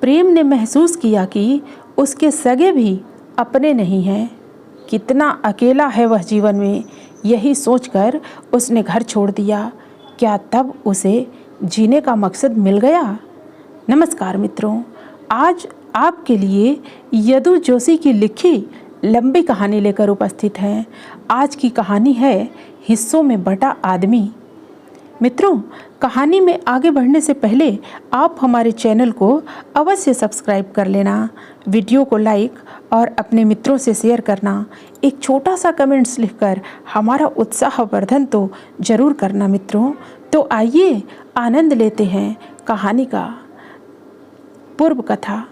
प्रेम ने महसूस किया कि उसके सगे भी अपने नहीं हैं। कितना अकेला है वह जीवन में, यही सोचकर उसने घर छोड़ दिया। क्या तब उसे जीने का मकसद मिल गया? नमस्कार मित्रों, आज आपके लिए यदु जोशी की लिखी लंबी कहानी लेकर उपस्थित हैं। आज की कहानी है हिस्सों में बटा आदमी। मित्रों, कहानी में आगे बढ़ने से पहले आप हमारे चैनल को अवश्य सब्सक्राइब कर लेना, वीडियो को लाइक और अपने मित्रों से शेयर करना, एक छोटा सा कमेंट्स लिखकर हमारा उत्साहवर्धन तो जरूर करना मित्रों। तो आइए आनंद लेते हैं कहानी का। पूर्व कथा।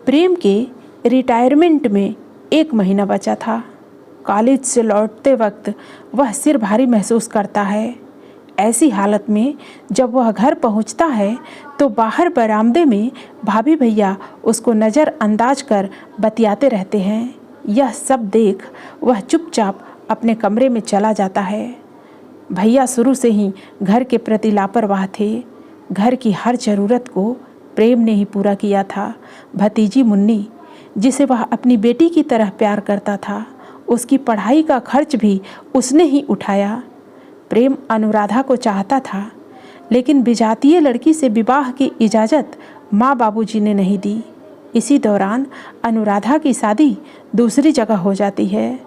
प्रेम के रिटायरमेंट में 1 महीना बचा था। कॉलेज से लौटते वक्त वह सिर भारी महसूस करता है। ऐसी हालत में जब वह घर पहुंचता है तो बाहर बरामदे में भाभी भैया उसको नज़रअंदाज कर बतियाते रहते हैं। यह सब देख वह चुपचाप अपने कमरे में चला जाता है। भैया शुरू से ही घर के प्रति लापरवाह थे। घर की हर ज़रूरत को प्रेम ने ही पूरा किया था। भतीजी मुन्नी, जिसे वह अपनी बेटी की तरह प्यार करता था, उसकी पढ़ाई का खर्च भी उसने ही उठाया। प्रेम अनुराधा को चाहता था, लेकिन विजातीय लड़की से विवाह की इजाज़त माँ बाबूजी ने नहीं दी। इसी दौरान अनुराधा की शादी दूसरी जगह हो जाती है।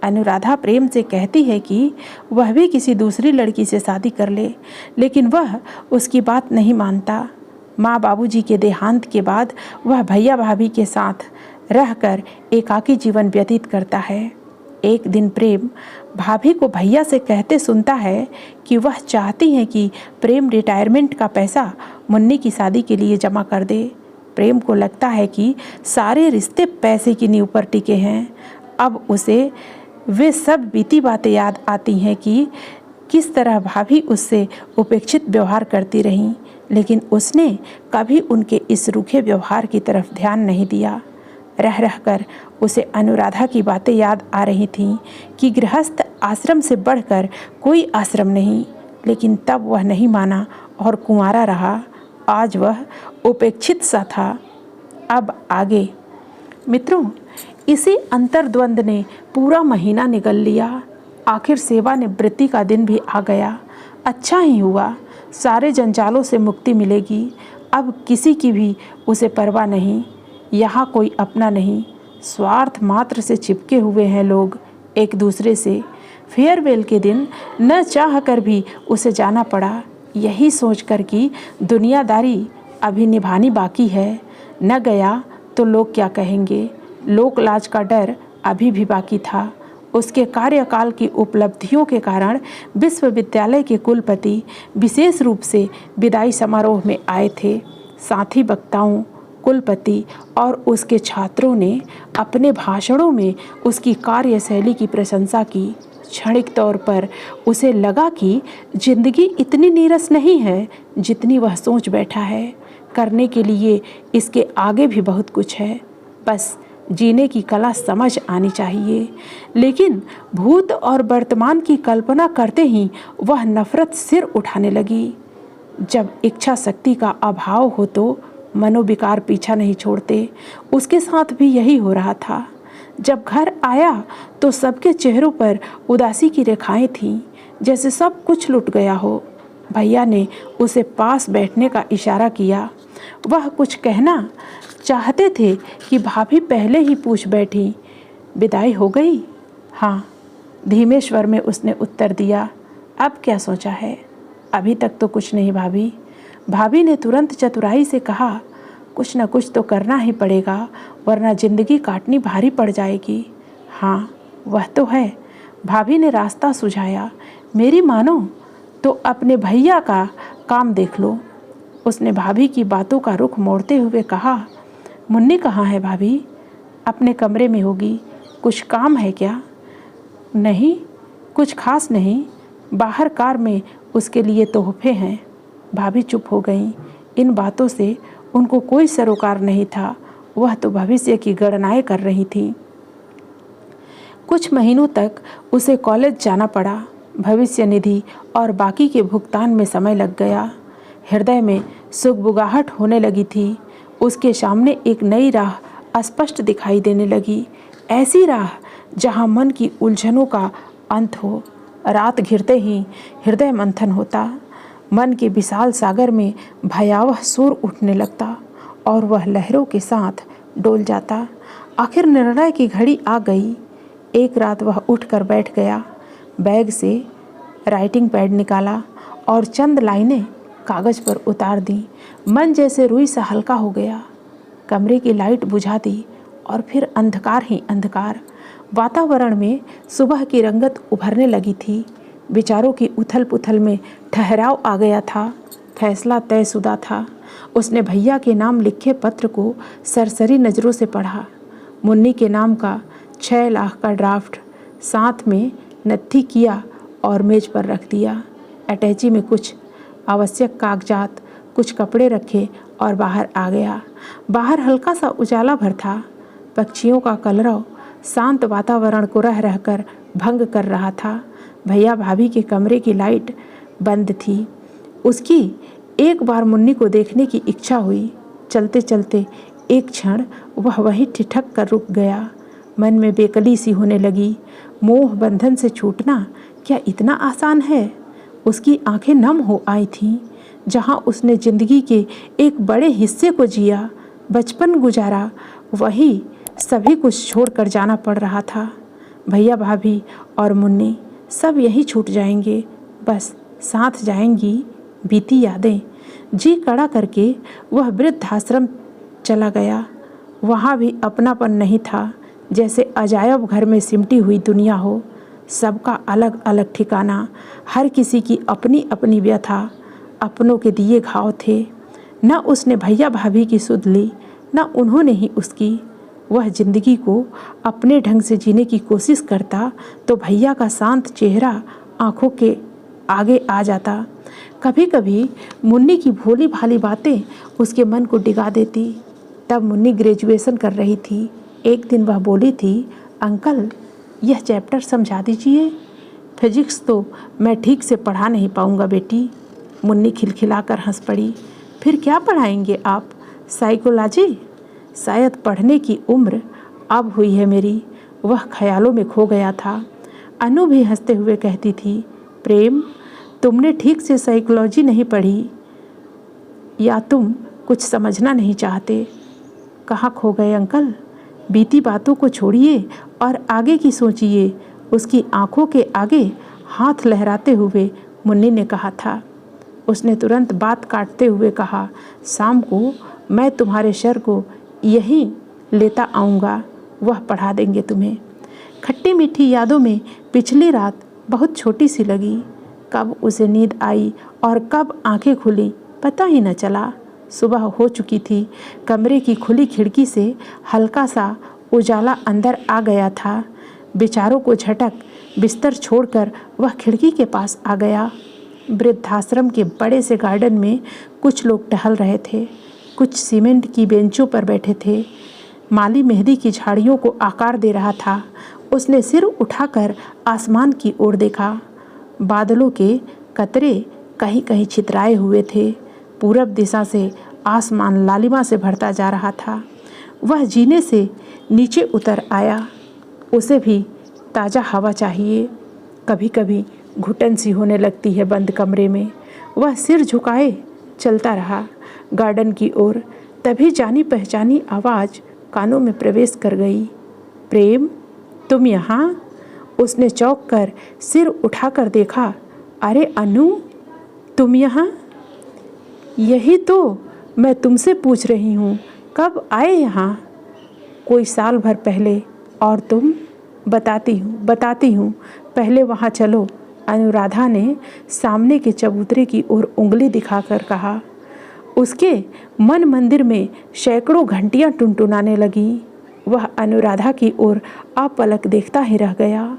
अनुराधा प्रेम से कहती है कि वह भी किसी दूसरी लड़की से शादी कर ले, लेकिन वह उसकी बात नहीं मानता। माँ बाबूजी के देहांत के बाद वह भैया भाभी के साथ रहकर एकाकी जीवन व्यतीत करता है। एक दिन प्रेम भाभी को भैया से कहते सुनता है कि वह चाहती हैं कि प्रेम रिटायरमेंट का पैसा मुन्नी की शादी के लिए जमा कर दे। प्रेम को लगता है कि सारे रिश्ते पैसे की नींव पर टिके हैं। अब उसे वे सब बीती बातें याद आती हैं कि किस तरह भाभी उससे उपेक्षित व्यवहार करती रहीं, लेकिन उसने कभी उनके इस रूखे व्यवहार की तरफ ध्यान नहीं दिया। रह रहकर उसे अनुराधा की बातें याद आ रही थीं कि गृहस्थ आश्रम से बढ़कर कोई आश्रम नहीं, लेकिन तब वह नहीं माना और कुंवारा रहा। आज वह उपेक्षित सा था। अब आगे। मित्रों, इसी अंतर्द्वंद ने पूरा महीना निगल लिया। आखिर सेवानिवृत्ति का दिन भी आ गया। अच्छा ही हुआ, सारे जंजालों से मुक्ति मिलेगी। अब किसी की भी उसे परवाह नहीं। यहाँ कोई अपना नहीं, स्वार्थ मात्र से चिपके हुए हैं लोग एक दूसरे से। फेयरवेल के दिन न चाह कर भी उसे जाना पड़ा, यही सोचकर कि दुनियादारी अभी निभानी बाकी है। न गया तो लोग क्या कहेंगे, लोक लाज का डर अभी भी बाकी था। उसके कार्यकाल की उपलब्धियों के कारण विश्वविद्यालय के कुलपति विशेष रूप से विदाई समारोह में आए थे। साथी वक्ताओं, कुलपति और उसके छात्रों ने अपने भाषणों में उसकी कार्यशैली की प्रशंसा की। क्षणिक तौर पर उसे लगा कि जिंदगी इतनी नीरस नहीं है जितनी वह सोच बैठा है। करने के लिए इसके आगे भी बहुत कुछ है, बस जीने की कला समझ आनी चाहिए। लेकिन भूत और वर्तमान की कल्पना करते ही वह नफरत सिर उठाने लगी। जब इच्छा शक्ति का अभाव हो तो मनोविकार पीछा नहीं छोड़ते। उसके साथ भी यही हो रहा था। जब घर आया तो सबके चेहरों पर उदासी की रेखाएं थीं, जैसे सब कुछ लुट गया हो। भैया ने उसे पास बैठने का इशारा किया। वह कुछ कहना चाहते थे कि भाभी पहले ही पूछ बैठी, विदाई हो गई? हाँ, धीमे स्वर में उसने उत्तर दिया। अब क्या सोचा है? अभी तक तो कुछ नहीं भाभी। भाभी ने तुरंत चतुराई से कहा, कुछ न कुछ तो करना ही पड़ेगा, वरना जिंदगी काटनी भारी पड़ जाएगी। हाँ, वह तो है। भाभी ने रास्ता सुझाया। मेरी मानो तो अपने भैया का काम देख लो। उसने भाभी की बातों का रुख मोड़ते हुए कहा, मुन्नी कहाँ है भाभी? अपने कमरे में होगी। कुछ काम है क्या? नहीं, कुछ खास नहीं। बाहर कार में उसके लिए तोहफे हैं। भाभी चुप हो गईं। इन बातों से उनको कोई सरोकार नहीं था। वह तो भविष्य की गणनाएं कर रही थी। कुछ महीनों तक उसे कॉलेज जाना पड़ा। भविष्य निधि और बाकी के भुगतान में समय लग गया। हृदय में सुगबुगाहट होने लगी थी। उसके सामने एक नई राह स्पष्ट दिखाई देने लगी, ऐसी राह जहाँ मन की उलझनों का अंत हो। रात घिरते ही हृदय मंथन होता, मन के विशाल सागर में भयावह शोर उठने लगता और वह लहरों के साथ डोल जाता। आखिर निर्णय की घड़ी आ गई। एक रात वह उठकर बैठ गया, बैग से राइटिंग पैड निकाला और चंद लाइनें कागज़ पर उतार दी। मन जैसे रुई सा हल्का हो गया। कमरे की लाइट बुझा दी और फिर अंधकार ही अंधकार। वातावरण में सुबह की रंगत उभरने लगी थी। विचारों की उथल पुथल में ठहराव आ गया था। फैसला तयशुदा था। उसने भैया के नाम लिखे पत्र को सरसरी नज़रों से पढ़ा। मुन्नी के नाम का 6 लाख का ड्राफ्ट साथ में नत्थी किया और मेज पर रख दिया। अटैची में कुछ आवश्यक कागजात, कुछ कपड़े रखे और बाहर आ गया। बाहर हल्का सा उजाला भर था। पक्षियों का कलरव शांत वातावरण को रह रहकर भंग कर रहा था। भैया भाभी के कमरे की लाइट बंद थी। उसकी एक बार मुन्नी को देखने की इच्छा हुई। चलते चलते एक क्षण वह वहीं ठिठक कर रुक गया। मन में बेकली सी होने लगी। मोह बंधन से छूटना क्या इतना आसान है? उसकी आंखें नम हो आई थीं। जहाँ उसने जिंदगी के एक बड़े हिस्से को जिया, बचपन गुजारा, वही सभी कुछ छोड़कर जाना पड़ रहा था। भैया भाभी और मुन्नी सब यहीं छूट जाएंगे। बस साथ जाएंगी बीती यादें। जी कड़ा करके वह वृद्धाश्रम चला गया। वहाँ भी अपनापन नहीं था, जैसे अजायब घर में सिमटी हुई दुनिया हो। सबका अलग अलग ठिकाना, हर किसी की अपनी अपनी व्यथा, अपनों के दिए घाव थे। न उसने भैया भाभी की सुध ली, न उन्होंने ही उसकी। वह जिंदगी को अपने ढंग से जीने की कोशिश करता तो भैया का शांत चेहरा आंखों के आगे आ जाता। कभी कभी मुन्नी की भोली भाली बातें उसके मन को डिगा देती। तब मुन्नी ग्रेजुएशन कर रही थी। एक दिन वह बोली थी, अंकल यह चैप्टर समझा दीजिए। फिजिक्स तो मैं ठीक से पढ़ा नहीं पाऊंगा बेटी। मुन्नी खिलखिलाकर हंस पड़ी। फिर क्या पढ़ाएंगे आप? साइकोलॉजी? शायद पढ़ने की उम्र अब हुई है मेरी। वह ख्यालों में खो गया था। अनु भी हंसते हुए कहती थी, प्रेम तुमने ठीक से साइकोलॉजी नहीं पढ़ी, या तुम कुछ समझना नहीं चाहते। कहाँ खो गए अंकल? बीती बातों को छोड़िए और आगे की सोचिए। उसकी आंखों के आगे हाथ लहराते हुए मुन्नी ने कहा था। उसने तुरंत बात काटते हुए कहा, शाम को मैं तुम्हारे सर को यहीं लेता आऊँगा, वह पढ़ा देंगे तुम्हें। खट्टी मीठी यादों में पिछली रात बहुत छोटी सी लगी। कब उसे नींद आई और कब आंखें खुली पता ही न चला। सुबह हो चुकी थी। कमरे की खुली खिड़की से हल्का सा उजाला अंदर आ गया था। विचारों को झटक बिस्तर छोड़कर वह खिड़की के पास आ गया। वृद्धाश्रम के बड़े से गार्डन में कुछ लोग टहल रहे थे, कुछ सीमेंट की बेंचों पर बैठे थे। माली मेहंदी की झाड़ियों को आकार दे रहा था। उसने सिर उठाकर आसमान की ओर देखा। बादलों के कतरे कहीं कहीं छितराए हुए थे। पूरब दिशा से आसमान लालिमा से भरता जा रहा था। वह जीने से नीचे उतर आया। उसे भी ताज़ा हवा चाहिए। कभी कभी घुटन सी होने लगती है बंद कमरे में। वह सिर झुकाए चलता रहा गार्डन की ओर। तभी जानी पहचानी आवाज़ कानों में प्रवेश कर गई। प्रेम तुम यहाँ? उसने चौंक कर सिर उठाकर देखा। अरे अनु, तुम यहाँ? यही तो मैं तुमसे पूछ रही हूँ, कब आए यहाँ? कोई साल भर पहले। और तुम? बताती हूँ, पहले वहाँ चलो। अनुराधा ने सामने के चबूतरे की ओर उंगली दिखाकर कहा। उसके मन मंदिर में सैकड़ों घंटियाँ टुनटुनाने लगीं। वह अनुराधा की ओर अपलक देखता ही रह गया।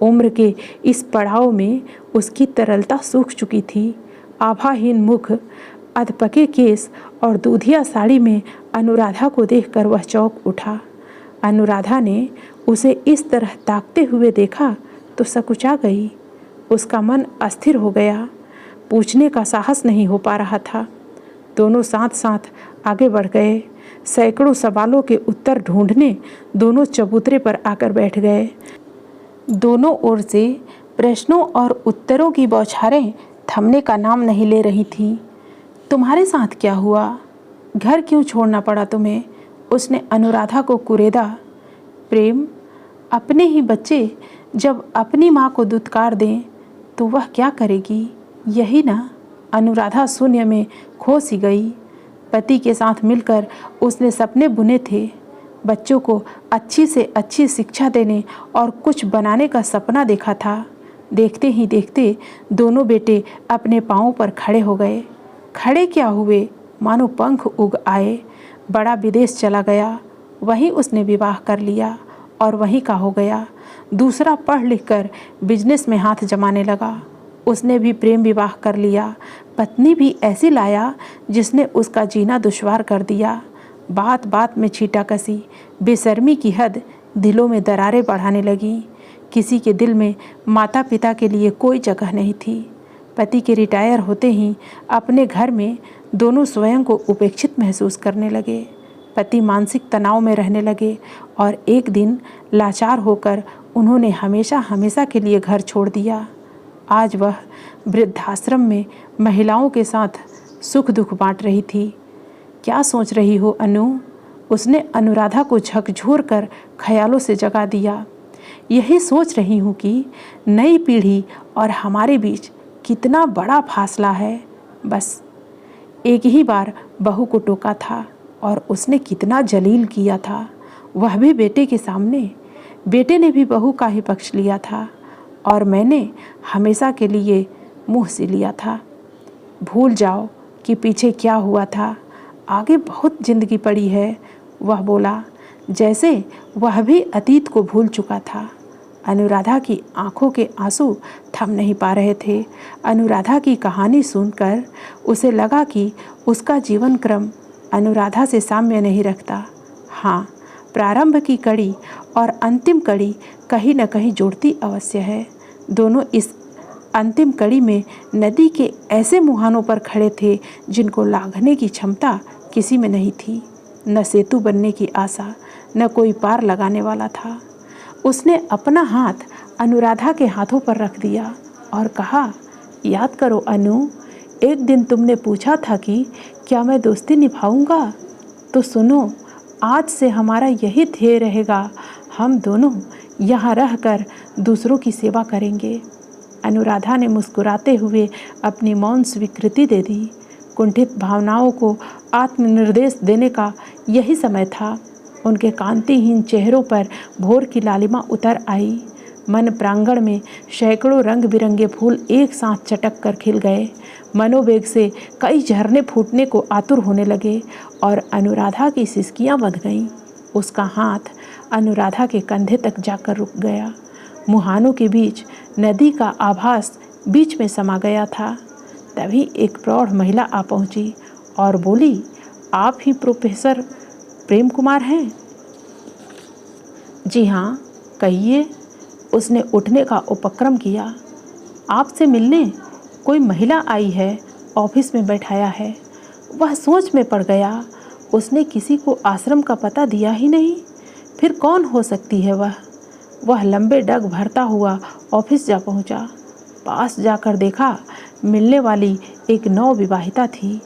उम्र के इस पड़ाव में उसकी तरलता सूख चुकी थी। आभाहीन मुख, अधपके केस और दूधिया साड़ी में अनुराधा को देखकर वह चौंक उठा। अनुराधा ने उसे इस तरह ताकते हुए देखा तो सकुचा गई। उसका मन अस्थिर हो गया। पूछने का साहस नहीं हो पा रहा था। दोनों साथ साथ आगे बढ़ गए। सैकड़ों सवालों के उत्तर ढूंढने दोनों चबूतरे पर आकर बैठ गए। दोनों ओर से प्रश्नों और उत्तरों की बौछारें थमने का नाम नहीं ले रही थीं। तुम्हारे साथ क्या हुआ? घर क्यों छोड़ना पड़ा तुम्हें? उसने अनुराधा को कुरेदा। प्रेम, अपने ही बच्चे जब अपनी माँ को दुत्कार दें तो वह क्या करेगी? यही ना। अनुराधा शून्य में खो सी गई। पति के साथ मिलकर उसने सपने बुने थे। बच्चों को अच्छी से अच्छी शिक्षा देने और कुछ बनाने का सपना देखा था। देखते ही देखते दोनों बेटे अपने पाँवों पर खड़े हो गए। खड़े क्या हुए, मानो पंख उग आए। बड़ा विदेश चला गया, वहीं उसने विवाह कर लिया और वहीं का हो गया। दूसरा पढ़ लिख कर बिजनेस में हाथ जमाने लगा। उसने भी प्रेम विवाह कर लिया। पत्नी भी ऐसी लाया जिसने उसका जीना दुश्वार कर दिया। बात बात में छींटाकशी, बेशर्मी की हद दिलों में दरारें बढ़ाने लगी। किसी के दिल में माता पिता के लिए कोई जगह नहीं थी। पति के रिटायर होते ही अपने घर में दोनों स्वयं को उपेक्षित महसूस करने लगे। पति मानसिक तनाव में रहने लगे और एक दिन लाचार होकर उन्होंने हमेशा हमेशा के लिए घर छोड़ दिया। आज वह वृद्धाश्रम में महिलाओं के साथ सुख दुख बांट रही थी। क्या सोच रही हो अनु? उसने अनुराधा को झकझोर कर ख्यालों से जगा दिया। यही सोच रही हूँ कि नई पीढ़ी और हमारे बीच कितना बड़ा फासला है। बस एक ही बार बहू को टोका था और उसने कितना जलील किया था, वह भी बेटे के सामने। बेटे ने भी बहू का ही पक्ष लिया था और मैंने हमेशा के लिए मुँह से लिया था। भूल जाओ कि पीछे क्या हुआ था, आगे बहुत जिंदगी पड़ी है, वह बोला, जैसे वह भी अतीत को भूल चुका था। अनुराधा की आंखों के आंसू थम नहीं पा रहे थे। अनुराधा की कहानी सुनकर उसे लगा कि उसका जीवन क्रम अनुराधा से साम्य नहीं रखता। हाँ, प्रारंभ की कड़ी और अंतिम कड़ी कहीं न कहीं जुड़ती अवश्य है। दोनों इस अंतिम कड़ी में नदी के ऐसे मुहानों पर खड़े थे जिनको लांघने की क्षमता किसी में नहीं थी। न सेतु बनने की आशा, न कोई पार लगाने वाला था। उसने अपना हाथ अनुराधा के हाथों पर रख दिया और कहा, याद करो अनु, एक दिन तुमने पूछा था कि क्या मैं दोस्ती निभाऊंगा? तो सुनो, आज से हमारा यही ध्येय रहेगा। हम दोनों यहाँ रहकर दूसरों की सेवा करेंगे। अनुराधा ने मुस्कुराते हुए अपनी मौन स्वीकृति दे दी। कुंठित भावनाओं को आत्मनिर्देश देने का यही समय था। उनके कांतिहीन चेहरों पर भोर की लालिमा उतर आई। मन प्रांगण में सैकड़ों रंग बिरंगे फूल एक साथ चटक कर खिल गए। मनोवेग से कई झरने फूटने को आतुर होने लगे और अनुराधा की सिसकियां बंध गईं। उसका हाथ अनुराधा के कंधे तक जाकर रुक गया। मुहानों के बीच नदी का आभास बीच में समा गया था। तभी एक प्रौढ़ महिला आ पहुंची और बोली, आप ही प्रोफेसर प्रेम कुमार हैं? जी हाँ, कहिए। उसने उठने का उपक्रम किया। आपसे मिलने कोई महिला आई है, ऑफिस में बैठाया है। वह सोच में पड़ गया। उसने किसी को आश्रम का पता दिया ही नहीं, फिर कौन हो सकती है वह? वह लंबे डग भरता हुआ ऑफिस जा पहुंचा। पास जाकर देखा, मिलने वाली एक नवविवाहिता थी।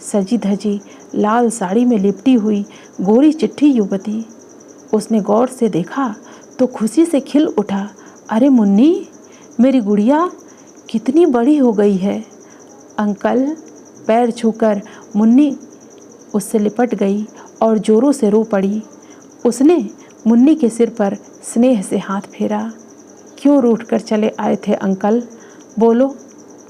सजी धजी लाल साड़ी में लिपटी हुई गोरी चिट्ठी युवती। उसने गौर से देखा तो खुशी से खिल उठा। अरे मुन्नी, मेरी गुड़िया कितनी बड़ी हो गई है। अंकल, पैर छूकर मुन्नी उससे लिपट गई और जोरों से रो पड़ी। उसने मुन्नी के सिर पर स्नेह से हाथ फेरा। क्यों रूठ कर चले आए थे अंकल? बोलो,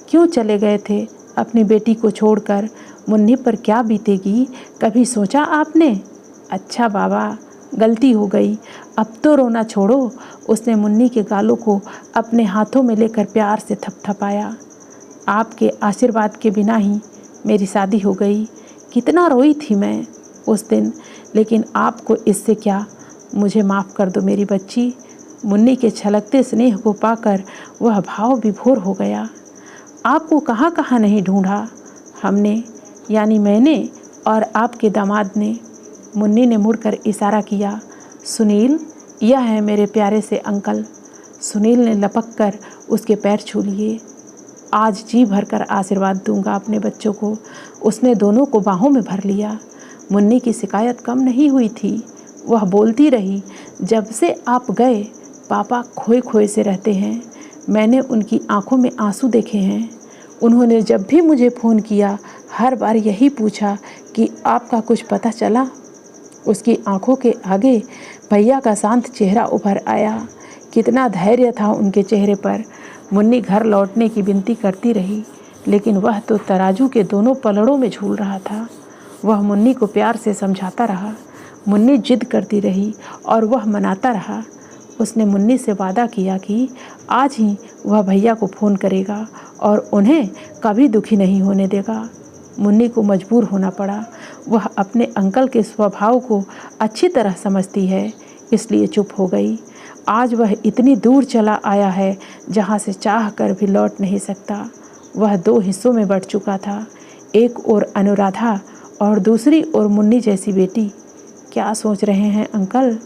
क्यों चले गए थे अपनी बेटी को छोड़कर? मुन्नी पर क्या बीतेगी, कभी सोचा आपने? अच्छा बाबा, गलती हो गई, अब तो रोना छोड़ो। उसने मुन्नी के गालों को अपने हाथों में लेकर प्यार से थपथपाया। आपके आशीर्वाद के बिना ही मेरी शादी हो गई। कितना रोई थी मैं उस दिन, लेकिन आपको इससे क्या, मुझे माफ़ कर दो मेरी बच्ची। मुन्नी के छलकते स्नेह को पाकर वह भाव विभोर हो गया। आपको कहाँ कहाँ नहीं ढूंढा हमने, यानी मैंने, और आपके दामाद ने। मुन्नी ने मुड़कर इशारा किया। सुनील, यह है मेरे प्यारे से अंकल। सुनील ने लपक कर उसके पैर छू लिए। आज जी भरकर आशीर्वाद दूंगा अपने बच्चों को। उसने दोनों को बाहों में भर लिया। मुन्नी की शिकायत कम नहीं हुई थी। वह बोलती रही, जब से आप गए पापा खोए खोए से रहते हैं। मैंने उनकी आंखों में आंसू देखे हैं। उन्होंने जब भी मुझे फ़ोन किया हर बार यही पूछा कि आपका कुछ पता चला। उसकी आंखों के आगे भैया का शांत चेहरा उभर आया। कितना धैर्य था उनके चेहरे पर। मुन्नी घर लौटने की विनती करती रही, लेकिन वह तो तराजू के दोनों पलड़ों में झूल रहा था। वह मुन्नी को प्यार से समझाता रहा। मुन्नी जिद करती रही और वह मनाता रहा। उसने मुन्नी से वादा किया कि आज ही वह भैया को फ़ोन करेगा और उन्हें कभी दुखी नहीं होने देगा। मुन्नी को मजबूर होना पड़ा। वह अपने अंकल के स्वभाव को अच्छी तरह समझती है, इसलिए चुप हो गई। आज वह इतनी दूर चला आया है जहाँ से चाह कर भी लौट नहीं सकता। वह 2 हिस्सों में बँट चुका था, एक ओर अनुराधा और दूसरी ओर मुन्नी जैसी बेटी। क्या सोच रहे हैं अंकल?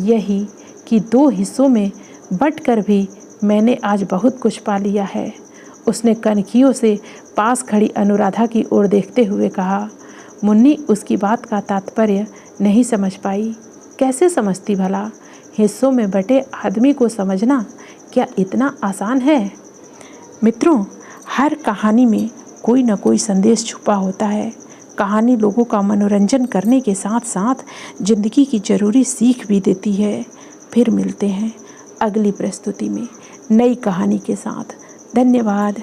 यही कि 2 हिस्सों में बँटकर भी मैंने आज बहुत कुछ पा लिया है। उसने कनखियों से पास खड़ी अनुराधा की ओर देखते हुए कहा। मुन्नी उसकी बात का तात्पर्य नहीं समझ पाई। कैसे समझती भला? हिस्सों में बटे आदमी को समझना क्या इतना आसान है? मित्रों, हर कहानी में कोई न कोई संदेश छुपा होता है। कहानी लोगों का मनोरंजन करने के साथ साथ जिंदगी की ज़रूरी सीख भी देती है। फिर मिलते हैं अगली प्रस्तुति में नई कहानी के साथ। धन्यवाद।